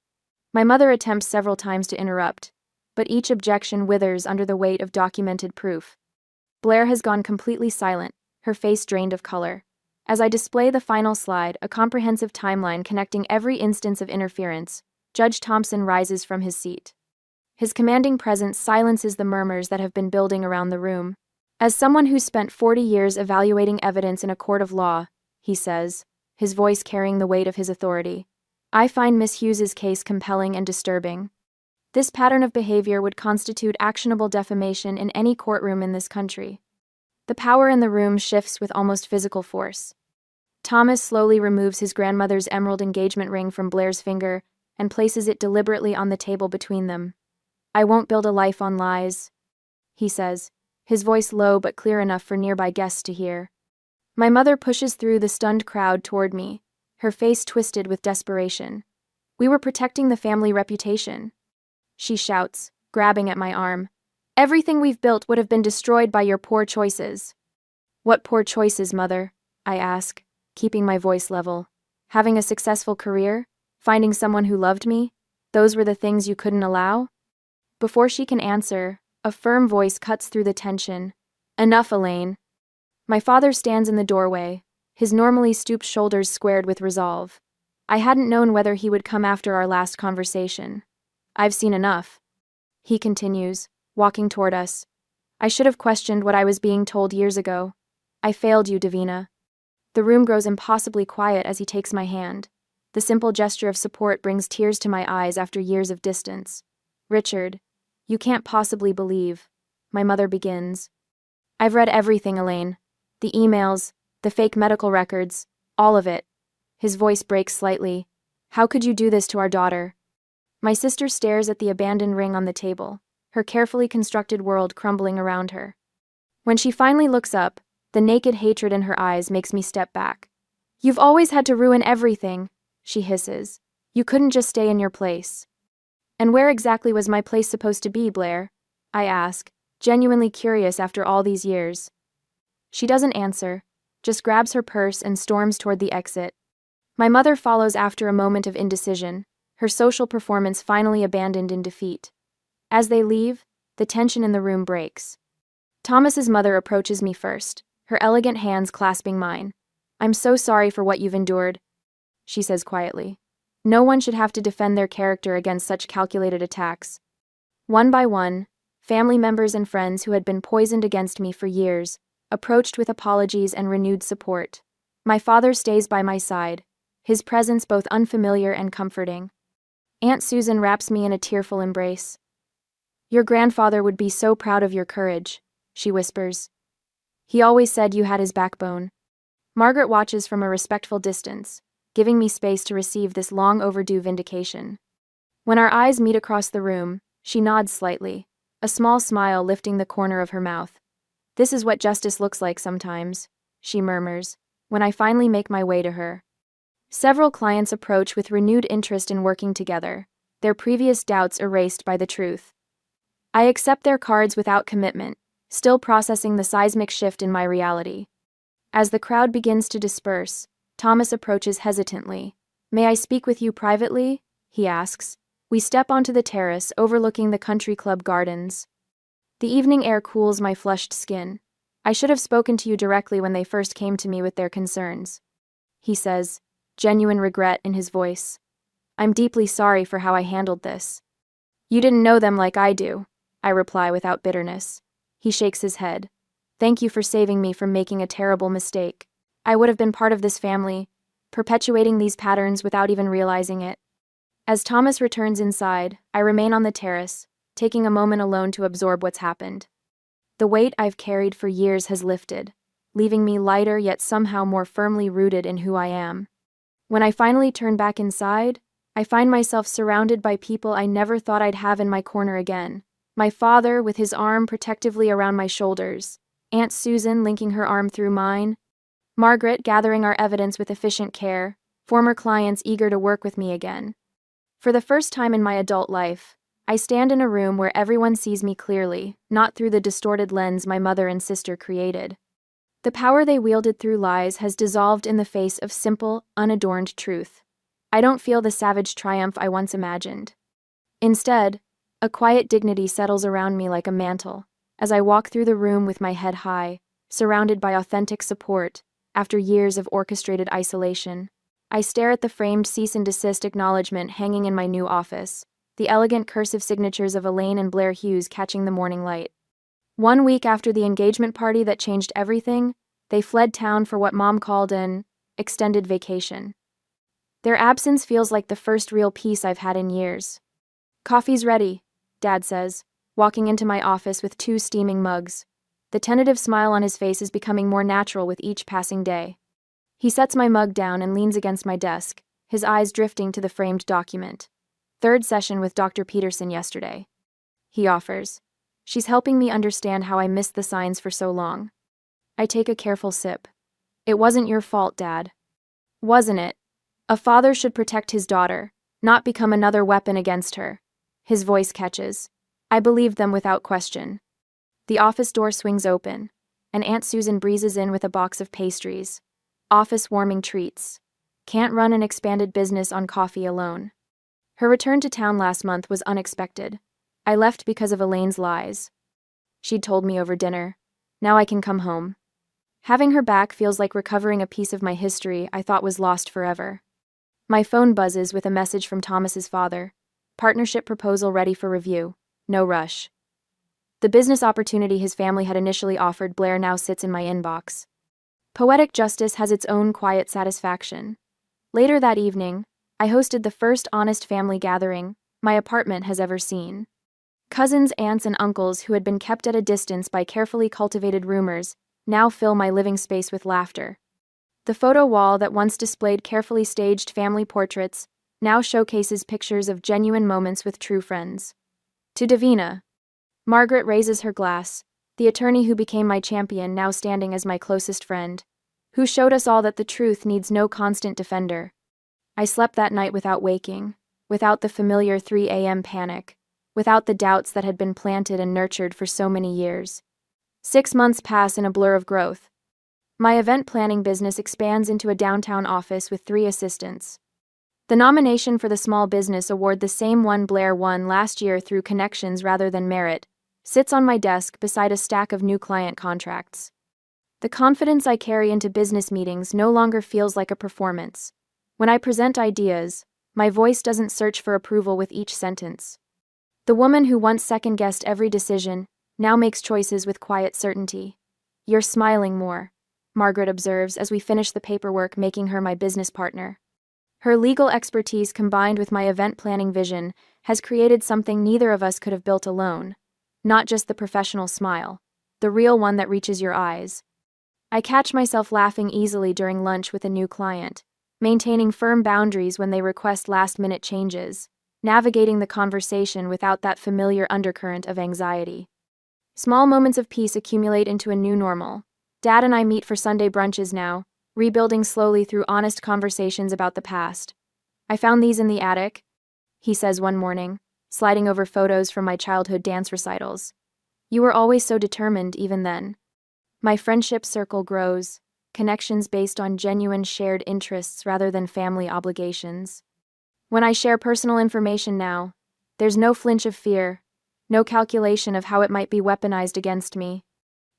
My mother attempts several times to interrupt, but each objection withers under the weight of documented proof. Blair has gone completely silent, her face drained of color. As I display the final slide, a comprehensive timeline connecting every instance of interference, Judge Thompson rises from his seat. His commanding presence silences the murmurs that have been building around the room. As someone who spent 40 years evaluating evidence in a court of law, he says, his voice carrying the weight of his authority, I find Miss Hughes's case compelling and disturbing. This pattern of behavior would constitute actionable defamation in any courtroom in this country. The power in the room shifts with almost physical force. Thomas slowly removes his grandmother's emerald engagement ring from Blair's finger and places it deliberately on the table between them. I won't build a life on lies, he says, his voice low but clear enough for nearby guests to hear. My mother pushes through the stunned crowd toward me, her face twisted with desperation. We were protecting the family reputation, she shouts, grabbing at my arm. Everything we've built would have been destroyed by your poor choices. What poor choices, Mother? I ask, keeping my voice level. Having a successful career? Finding someone who loved me? Those were the things you couldn't allow? Before she can answer, a firm voice cuts through the tension. Enough, Elaine. My father stands in the doorway, his normally stooped shoulders squared with resolve. I hadn't known whether he would come after our last conversation. I've seen enough, he continues, walking toward us. I should have questioned what I was being told years ago. I failed you, Davina. The room grows impossibly quiet as he takes my hand. The simple gesture of support brings tears to my eyes after years of distance. Richard, you can't possibly believe, my mother begins. I've read everything, Elaine. The emails, the fake medical records, all of it. His voice breaks slightly. How could you do this to our daughter? My sister stares at the abandoned ring on the table, her carefully constructed world crumbling around her. When she finally looks up, the naked hatred in her eyes makes me step back. You've always had to ruin everything, she hisses. You couldn't just stay in your place. And where exactly was my place supposed to be, Blair? I ask, genuinely curious after all these years. She doesn't answer, just grabs her purse and storms toward the exit. My mother follows after a moment of indecision, her social performance finally abandoned in defeat. As they leave, the tension in the room breaks. Thomas's mother approaches me first, her elegant hands clasping mine. I'm so sorry for what you've endured, she says quietly. No one should have to defend their character against such calculated attacks. One by one, family members and friends who had been poisoned against me for years approached with apologies and renewed support. My father stays by my side, his presence both unfamiliar and comforting. Aunt Susan wraps me in a tearful embrace. Your grandfather would be so proud of your courage, she whispers. He always said you had his backbone. Margaret watches from a respectful distance, giving me space to receive this long-overdue vindication. When our eyes meet across the room, she nods slightly, a small smile lifting the corner of her mouth. This is what justice looks like sometimes, she murmurs, when I finally make my way to her. Several clients approach with renewed interest in working together, their previous doubts erased by the truth. I accept their cards without commitment, still processing the seismic shift in my reality. As the crowd begins to disperse, Thomas approaches hesitantly. May I speak with you privately? He asks. We step onto the terrace overlooking the country club gardens. The evening air cools my flushed skin. I should have spoken to you directly when they first came to me with their concerns, he says, genuine regret in his voice. I'm deeply sorry for how I handled this. You didn't know them like I do, I reply without bitterness. He shakes his head. Thank you for saving me from making a terrible mistake. I would have been part of this family, perpetuating these patterns without even realizing it. As Thomas returns inside, I remain on the terrace, taking a moment alone to absorb what's happened. The weight I've carried for years has lifted, leaving me lighter yet somehow more firmly rooted in who I am. When I finally turn back inside, I find myself surrounded by people I never thought I'd have in my corner again. My father with his arm protectively around my shoulders, Aunt Susan linking her arm through mine, Margaret gathering our evidence with efficient care, former clients eager to work with me again. For the first time in my adult life, I stand in a room where everyone sees me clearly, not through the distorted lens my mother and sister created. The power they wielded through lies has dissolved in the face of simple, unadorned truth. I don't feel the savage triumph I once imagined. Instead, a quiet dignity settles around me like a mantle, as I walk through the room with my head high, surrounded by authentic support, after years of orchestrated isolation. I stare at the framed cease and desist acknowledgement hanging in my new office, the elegant cursive signatures of Elaine and Blair Hughes catching the morning light. 1 week after the engagement party that changed everything, they fled town for what Mom called an extended vacation. Their absence feels like the first real peace I've had in years. Coffee's ready, Dad says, walking into my office with 2 steaming mugs. The tentative smile on his face is becoming more natural with each passing day. He sets my mug down and leans against my desk, his eyes drifting to the framed document. 3rd session with Dr. Peterson yesterday, he offers. She's helping me understand how I missed the signs for so long. I take a careful sip. It wasn't your fault, Dad. Wasn't it? A father should protect his daughter, not become another weapon against her. His voice catches. I believed them without question. The office door swings open, and Aunt Susan breezes in with a box of pastries. Office-warming treats. Can't run an expanded business on coffee alone. Her return to town last month was unexpected. I left because of Elaine's lies. She'd told me over dinner. Now I can come home. Having her back feels like recovering a piece of my history I thought was lost forever. My phone buzzes with a message from Thomas's father. Partnership proposal ready for review. No rush. The business opportunity his family had initially offered Blair now sits in my inbox. Poetic justice has its own quiet satisfaction. Later that evening, I hosted the first honest family gathering my apartment has ever seen. Cousins, aunts, and uncles who had been kept at a distance by carefully cultivated rumors now fill my living space with laughter. The photo wall that once displayed carefully staged family portraits now showcases pictures of genuine moments with true friends. To Davina. Margaret raises her glass, the attorney who became my champion now standing as my closest friend, who showed us all that the truth needs no constant defender. I slept that night without waking, without the familiar 3 a.m. panic, without the doubts that had been planted and nurtured for so many years. 6 months pass in a blur of growth. My event planning business expands into a downtown office with 3 assistants. The nomination for the Small Business Award, the same one Blair won last year through connections rather than merit, sits on my desk beside a stack of new client contracts. The confidence I carry into business meetings no longer feels like a performance. When I present ideas, my voice doesn't search for approval with each sentence. The woman who once second-guessed every decision now makes choices with quiet certainty. You're smiling more, Margaret observes as we finish the paperwork, making her my business partner. Her legal expertise combined with my event planning vision has created something neither of us could have built alone. Not just the professional smile, the real one that reaches your eyes. I catch myself laughing easily during lunch with a new client, maintaining firm boundaries when they request last-minute changes, navigating the conversation without that familiar undercurrent of anxiety. Small moments of peace accumulate into a new normal. Dad and I meet for Sunday brunches now, rebuilding slowly through honest conversations about the past. I found these in the attic, he says one morning, sliding over photos from my childhood dance recitals. You were always so determined even then. My friendship circle grows, connections based on genuine shared interests rather than family obligations. When I share personal information now, there's no flinch of fear, no calculation of how it might be weaponized against me.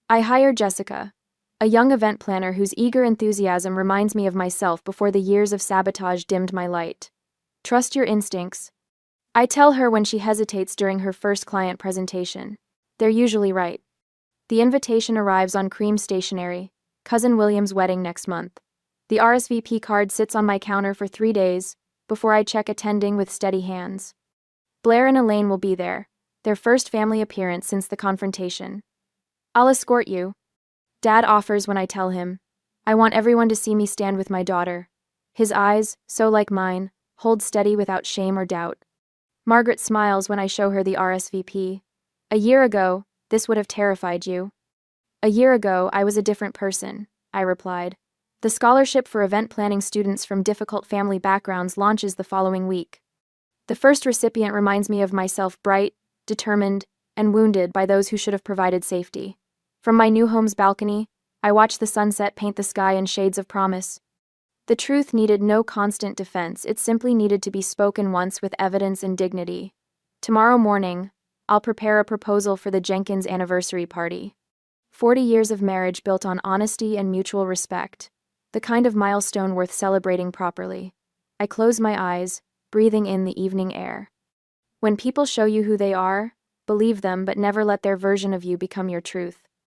I hire Jessica, a young event planner whose eager enthusiasm reminds me of myself before the years of sabotage dimmed my light. Trust your instincts, I tell her when she hesitates during her first client presentation. They're usually right. The invitation arrives on cream stationery, Cousin William's wedding next month. The RSVP card sits on my counter for 3 days, before I check attending with steady hands. Blair and Elaine will be there, their first family appearance since the confrontation. I'll escort you, Dad offers when I tell him. I want everyone to see me stand with my daughter. His eyes, so like mine, hold steady without shame or doubt. Margaret smiles when I show her the RSVP. A year ago, this would have terrified you. A year ago, I was a different person, I replied. The scholarship for event planning students from difficult family backgrounds launches the following week. The first recipient reminds me of myself, bright, determined, and wounded by those who should have provided safety. From my new home's balcony, I watch the sunset paint the sky in shades of promise. The truth needed no constant defense, it simply needed to be spoken once with evidence and dignity. Tomorrow morning, I'll prepare a proposal for the Jenkins anniversary party. 40 years of marriage built on honesty and mutual respect. The kind of milestone worth celebrating properly. I close my eyes, breathing in the evening air. When people show you who they are, believe them but never let their version of you become your truth.